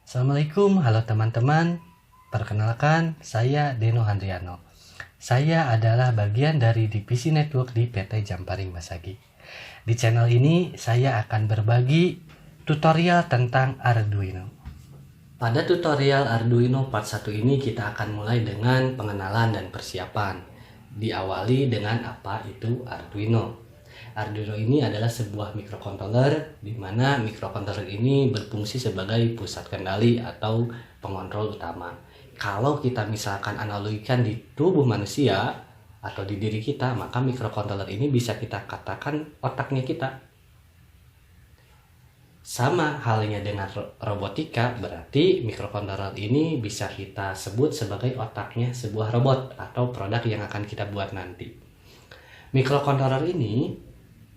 Assalamualaikum, halo teman-teman. Perkenalkan, saya Deno Handriano. Saya adalah bagian dari divisi network di PT Jamparing Masagi. Di channel ini, saya akan berbagi tutorial tentang Arduino. Pada tutorial Arduino part 1 ini, kita akan mulai dengan pengenalan dan persiapan. Diawali dengan apa itu Arduino. Arduino ini adalah sebuah microcontroller di mana microcontroller ini berfungsi sebagai pusat kendali atau pengontrol utama. Kalau kita misalkan analogikan di tubuh manusia atau di diri kita, maka microcontroller ini bisa kita katakan otaknya kita. Sama halnya dengan robotika, berarti microcontroller ini bisa kita sebut sebagai otaknya sebuah robot atau produk yang akan kita buat nanti. Microcontroller ini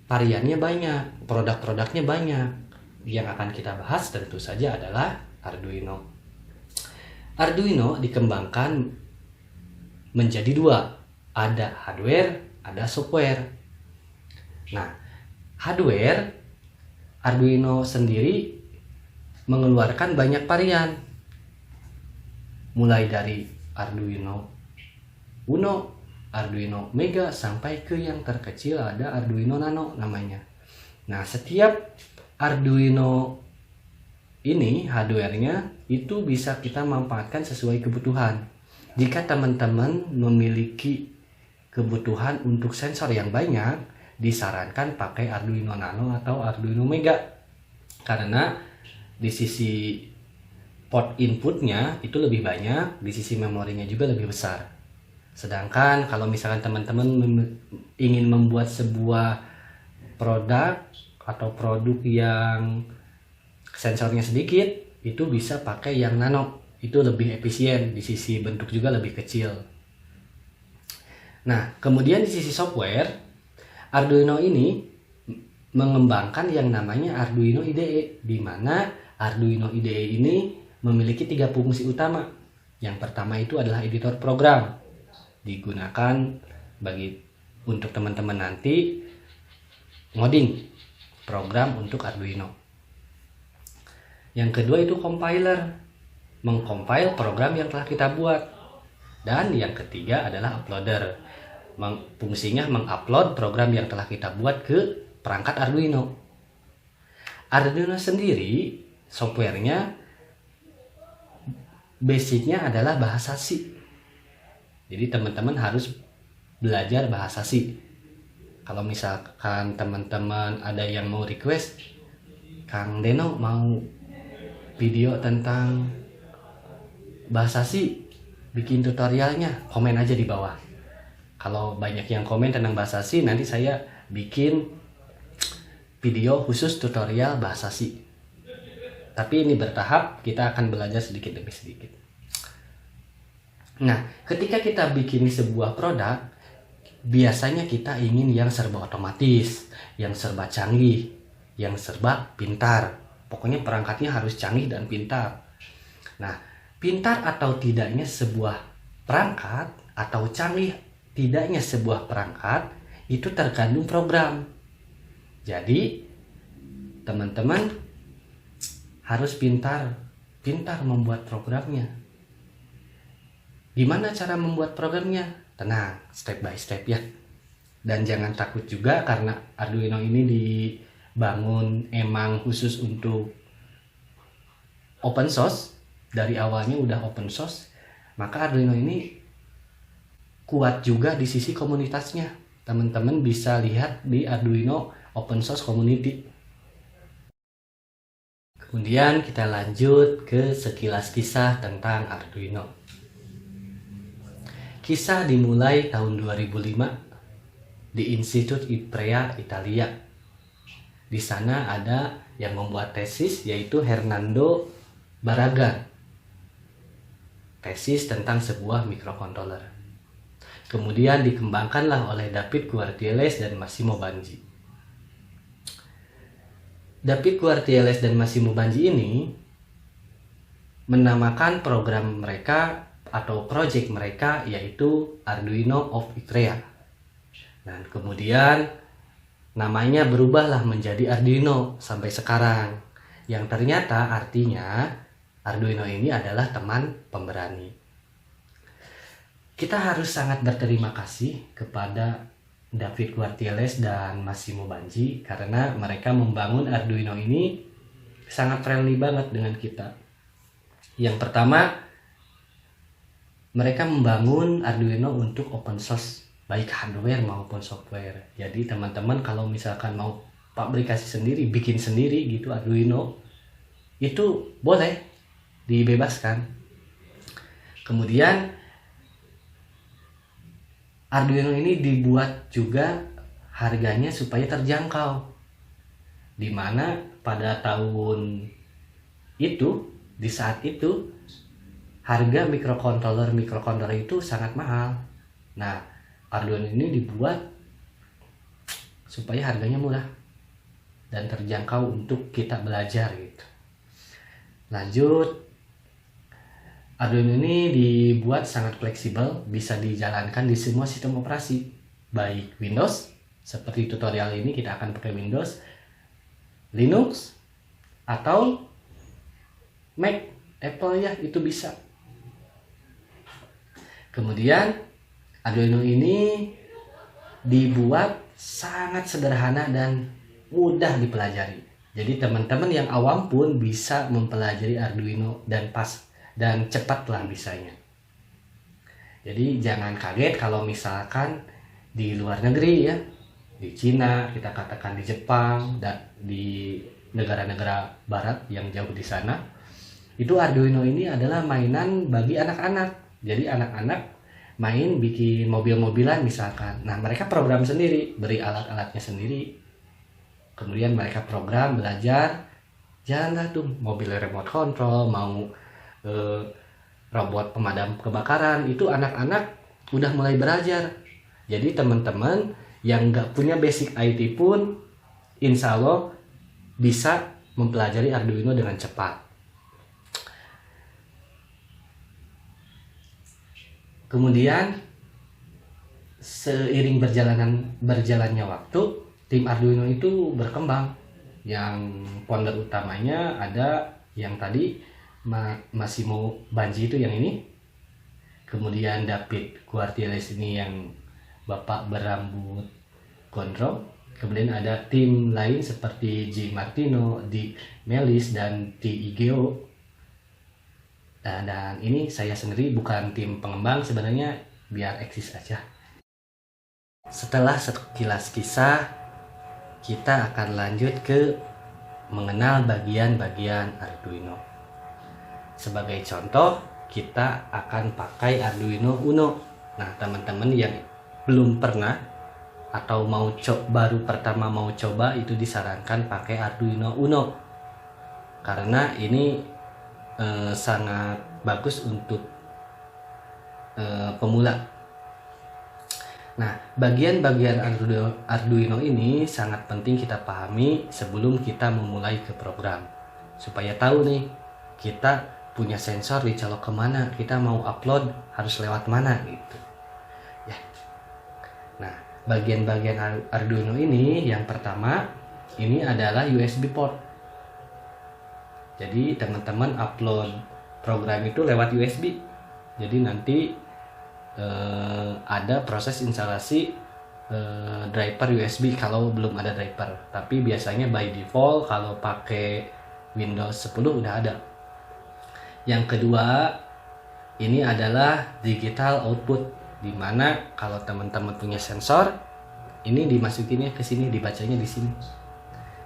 variannya banyak, produk-produknya banyak. Yang akan kita bahas tentu saja adalah Arduino. Arduino dikembangkan menjadi dua, ada hardware, ada software. Nah, hardware Arduino sendiri mengeluarkan banyak varian, mulai dari Arduino Uno, Arduino Mega, sampai ke yang terkecil ada Arduino Nano namanya. Nah, setiap Arduino ini hardware-nya itu bisa kita manfaatkan sesuai kebutuhan. Jika teman-teman memiliki kebutuhan untuk sensor yang banyak, disarankan pakai Arduino Nano atau Arduino Mega. Karena di sisi port inputnya itu lebih banyak, di sisi memorinya juga lebih besar. Sedangkan kalau misalkan teman-teman ingin membuat sebuah produk atau produk yang sensornya sedikit, itu bisa pakai yang nano. Itu lebih efisien, di sisi bentuk juga lebih kecil. Nah, kemudian di sisi software, Arduino ini mengembangkan yang namanya Arduino IDE, di mana Arduino IDE ini memiliki 3 fungsi utama. Yang pertama itu adalah editor program, digunakan untuk teman-teman nanti ngoding program untuk Arduino. Yang kedua itu compiler, mengcompile program yang telah kita buat. Dan yang ketiga adalah uploader, fungsinya mengupload program yang telah kita buat ke perangkat Arduino. Arduino sendiri softwarenya basicnya adalah bahasa C. Jadi teman-teman harus belajar bahasa C. Kalau misalkan teman-teman ada yang mau request, Kang Deno mau video tentang bahasa C, bikin tutorialnya, komen aja di bawah. Kalau banyak yang komen tentang bahasa C, nanti saya bikin video khusus tutorial bahasa C. Tapi ini bertahap, kita akan belajar sedikit demi sedikit. Nah, ketika kita bikin sebuah produk, biasanya kita ingin yang serba otomatis, yang serba canggih, yang serba pintar. Pokoknya perangkatnya harus canggih dan pintar. Nah, pintar atau tidaknya sebuah perangkat atau canggih tidaknya sebuah perangkat itu tergantung program. Jadi, teman-teman harus pintar membuat programnya. Gimana cara membuat programnya? Tenang, step by step ya. Dan jangan takut juga karena Arduino ini dibangun emang khusus untuk open source. Dari awalnya udah open source, maka Arduino ini kuat juga di sisi komunitasnya. Teman-teman bisa lihat di Arduino Open Source Community. Kemudian kita lanjut ke sekilas kisah tentang Arduino. Kisah dimulai tahun 2005 di Institut Iprea, Italia. Di sana ada yang membuat tesis, yaitu Hernando Barragan. Tesis tentang sebuah microcontroller. Kemudian dikembangkanlah oleh David Guardiales dan Massimo Banzi. David Quartieles dan Massimo Banji ini menamakan program mereka atau project mereka yaitu Arduino of Icrea. Dan kemudian namanya berubahlah menjadi Arduino sampai sekarang. Yang ternyata artinya Arduino ini adalah teman pemberani. Kita harus sangat berterima kasih kepada David Quartieles dan Massimo Banji karena mereka membangun Arduino ini sangat friendly banget dengan kita. Yang pertama, mereka membangun Arduino untuk open source, baik hardware maupun software. Jadi teman-teman kalau misalkan mau pabrikasi sendiri, bikin sendiri gitu Arduino, itu boleh, dibebaskan. Kemudian Arduino ini dibuat juga harganya supaya terjangkau, dimana pada tahun itu, di saat itu harga mikrokontroler itu sangat mahal. Nah, Arduino ini dibuat supaya harganya murah dan terjangkau untuk kita belajar gitu. Lanjut, Arduino ini dibuat sangat fleksibel, bisa dijalankan di semua sistem operasi, baik Windows, seperti tutorial ini kita akan pakai Windows, Linux, atau Mac, Apple ya, itu bisa. Kemudian Arduino ini dibuat sangat sederhana dan mudah dipelajari. Jadi teman-teman yang awam pun bisa mempelajari Arduino dan cepatlah bisanya. Jadi jangan kaget kalau misalkan di luar negeri ya, di Cina, kita katakan di Jepang, dan di negara-negara barat yang jauh di sana, itu Arduino ini adalah mainan bagi anak-anak. Jadi anak-anak main bikin mobil-mobilan misalkan. Nah, mereka program sendiri, beri alat-alatnya sendiri. Kemudian mereka program, belajar, jalanlah tuh mobil remote control, mau robot pemadam kebakaran, itu anak-anak udah mulai belajar. Jadi teman-teman yang nggak punya basic IT pun insya Allah bisa mempelajari Arduino dengan cepat. Kemudian seiring berjalannya waktu, tim Arduino itu berkembang. Yang founder utamanya ada yang tadi Massimo Banji itu yang ini. Kemudian David Quartieles ini yang bapak berambut gondrong. Kemudian ada tim lain seperti J. Martino, D. Melis, dan T. Igeo. Dan ini saya sendiri bukan tim pengembang, sebenarnya biar eksis aja. Setelah sekilas kisah, kita akan lanjut ke mengenal bagian-bagian Arduino. Sebagai contoh, kita akan pakai Arduino Uno. Nah, teman-teman yang belum pernah atau baru pertama mau coba, itu disarankan pakai Arduino Uno. Karena ini sangat bagus untuk pemula. Nah, bagian-bagian Arduino ini sangat penting kita pahami sebelum kita memulai ke program. Supaya tahu nih, kita punya sensor dicolok kemana, kita mau upload harus lewat mana gitu ya. Nah, bagian-bagian Arduino ini, yang pertama ini adalah USB port. Jadi teman-teman upload program itu lewat USB. Jadi nanti ada proses instalasi driver USB kalau belum ada driver. Tapi biasanya by default kalau pakai Windows 10 udah ada. Yang kedua, ini adalah digital output, dimana kalau teman-teman punya sensor, ini dimasukinnya ke sini, dibacanya di sini.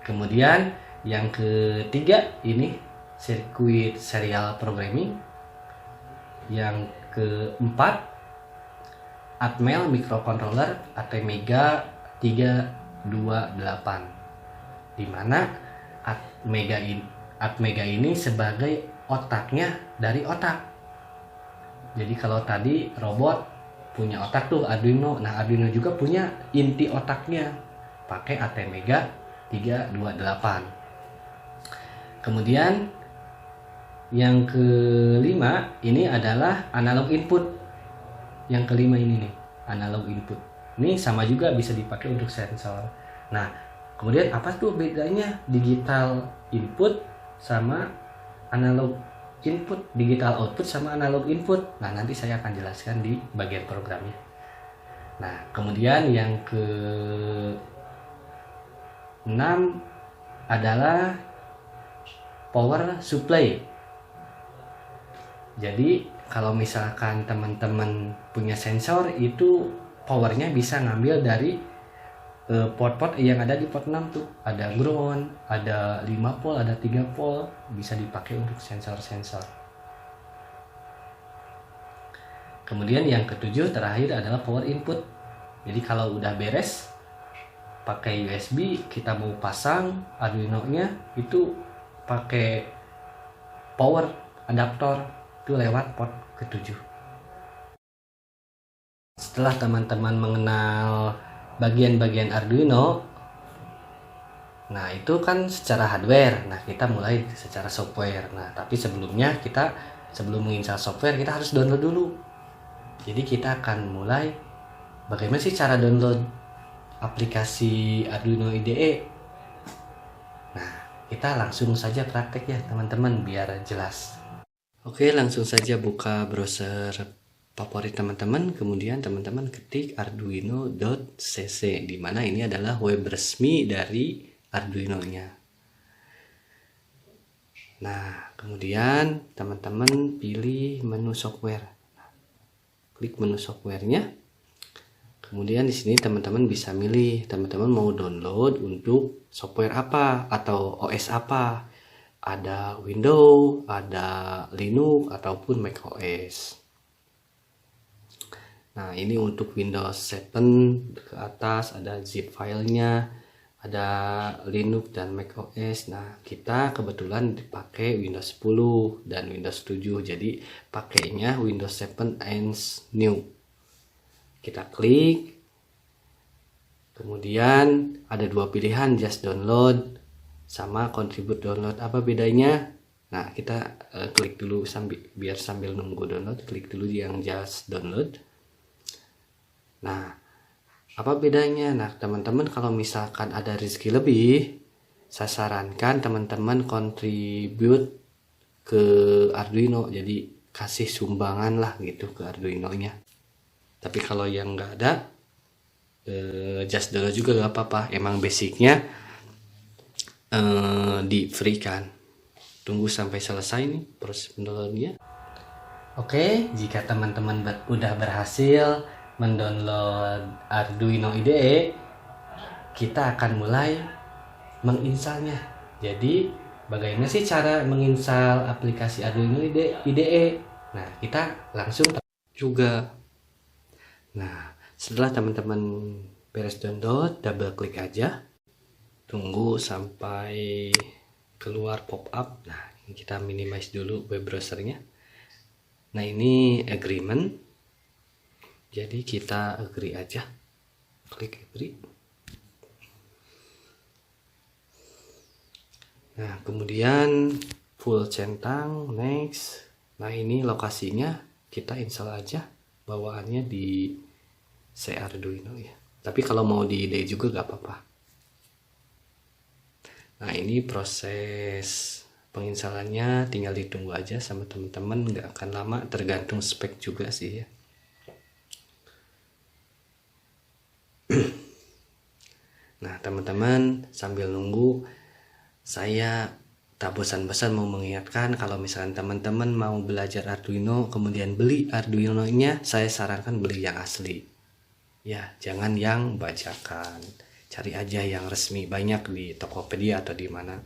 Kemudian yang ketiga ini sirkuit serial programming. Yang keempat, Atmel microcontroller ATmega 328, dimana Atmega ini sebagai otaknya dari otak. Jadi kalau tadi robot punya otak tuh Arduino, nah Arduino juga punya inti otaknya, pakai Atmega 328. Kemudian yang kelima ini adalah analog input. Yang kelima ini nih, analog input. Ini sama juga bisa dipakai untuk sensor. Nah, kemudian apa tuh bedanya digital input sama analog input, digital output sama analog input? Nah, nanti saya akan jelaskan di bagian programnya. Nah, kemudian yang ke-6 adalah power supply. Jadi kalau misalkan teman-teman punya sensor itu powernya bisa ngambil dari port-port yang ada di port 6 tuh. Ada ground, ada 5 volt, ada 3 volt, bisa dipakai untuk sensor-sensor. Kemudian yang ke-7 terakhir adalah power input. Jadi kalau udah beres pakai USB, kita mau pasang Arduino-nya itu pakai power adaptor itu lewat port ke-7. Setelah teman-teman mengenal bagian-bagian Arduino, nah itu kan secara hardware. Nah, kita mulai secara software. Nah, tapi sebelumnya sebelum menginstal software kita harus download dulu. Jadi kita akan mulai bagaimana sih cara download aplikasi Arduino IDE. Nah, kita langsung saja praktek ya teman-teman biar jelas. Oke, langsung saja buka browser favorit teman-teman, kemudian teman-teman ketik arduino.cc, di mana ini adalah web resmi dari Arduino-nya. Nah, kemudian teman-teman pilih menu software. Klik menu softwarenya. Kemudian di sini teman-teman bisa milih teman-teman mau download untuk software apa atau OS apa. Ada Windows, ada Linux ataupun macOS. Nah, ini untuk Windows 7 ke atas ada zip filenya, ada Linux dan macOS. Nah, kita kebetulan dipakai Windows 10 dan Windows 7, jadi pakainya Windows 7 and new. Kita klik, kemudian ada dua pilihan, just download sama contribute download. Apa bedanya? Nah, kita klik dulu biar sambil nunggu download, klik dulu yang just download. Nah, apa bedanya? Nah, teman-teman kalau misalkan ada rezeki lebih, saya sarankan teman-teman contribute ke Arduino, jadi kasih sumbangan lah gitu ke Arduino-nya. Tapi kalau yang nggak ada, just download juga nggak apa-apa. Emang basicnya di free kan. Tunggu sampai selesai nih proses mendownloadnya. Oke, jika teman-teman udah berhasil mendownload Arduino IDE, kita akan mulai menginstalnya. Jadi bagaimana sih cara menginstal aplikasi Arduino IDE? Nah, kita langsung juga. Nah, setelah teman-teman beres download, double klik aja. Tunggu sampai keluar pop up. Nah, kita minimize dulu web browsernya. Nah, ini agreement, jadi kita agree aja, klik agree. Nah, kemudian full centang, next. Nah, ini lokasinya kita install aja, bawaannya di C Arduino ya, tapi kalau mau di ID juga gak apa-apa. Nah, ini proses penginstalannya tinggal ditunggu aja sama teman-teman, nggak akan lama, tergantung spek juga sih ya. Nah, teman-teman sambil nunggu, saya tak bosan-bosan mau mengingatkan kalau misalkan teman-teman mau belajar Arduino kemudian beli Arduino-nya, saya sarankan beli yang asli ya, jangan yang bajakan. Cari aja yang resmi, banyak di Tokopedia atau di mana,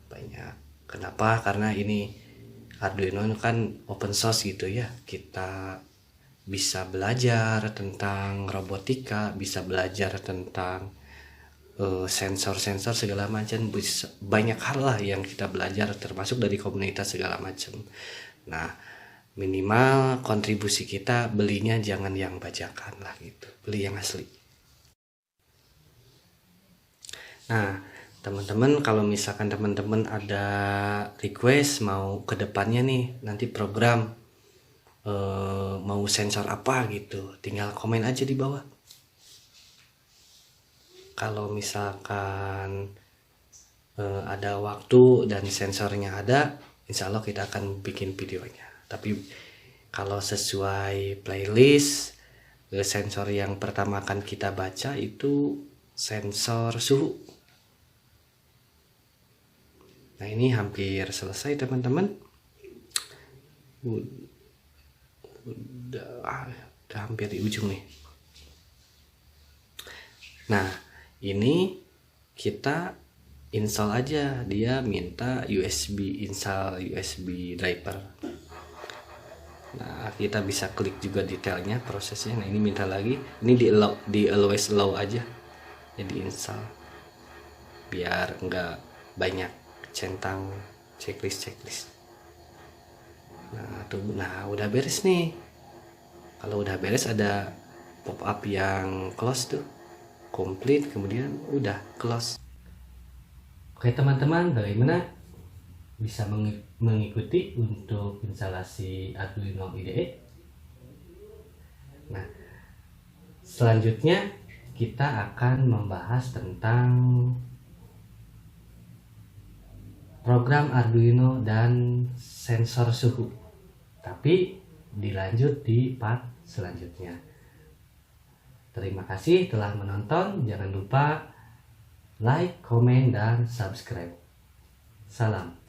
banyak. Kenapa? Karena ini Arduino kan open source gitu ya, kita bisa belajar tentang robotika, bisa belajar tentang sensor-sensor segala macam, banyak hal lah yang kita belajar, termasuk dari komunitas segala macam. Nah, minimal kontribusi kita belinya jangan yang bajakan lah gitu, beli yang asli. Nah, teman-teman kalau misalkan teman-teman ada request mau ke depannya nih nanti program mau sensor apa gitu, tinggal komen aja di bawah. Kalau misalkan ada waktu dan sensornya ada, insya Allah kita akan bikin videonya. Tapi kalau sesuai playlist, sensor yang pertama akan kita baca itu sensor suhu. Nah ini hampir selesai teman-teman. Udah hampir di ujung nih. Nah ini kita install aja, dia minta install USB driver. Nah kita bisa klik juga detailnya prosesnya. Nah ini minta lagi, ini di always allow aja, jadi install biar enggak banyak centang checklist. Nah udah beres nih. Kalau udah beres ada pop up yang close tuh, complete, kemudian udah close. Oke teman-teman, bagaimana bisa mengikuti untuk instalasi Arduino IDE? Nah selanjutnya kita akan membahas tentang program Arduino dan sensor suhu, tapi dilanjut di part selanjutnya. Terima kasih telah menonton. Jangan lupa like, komen, dan subscribe. Salam.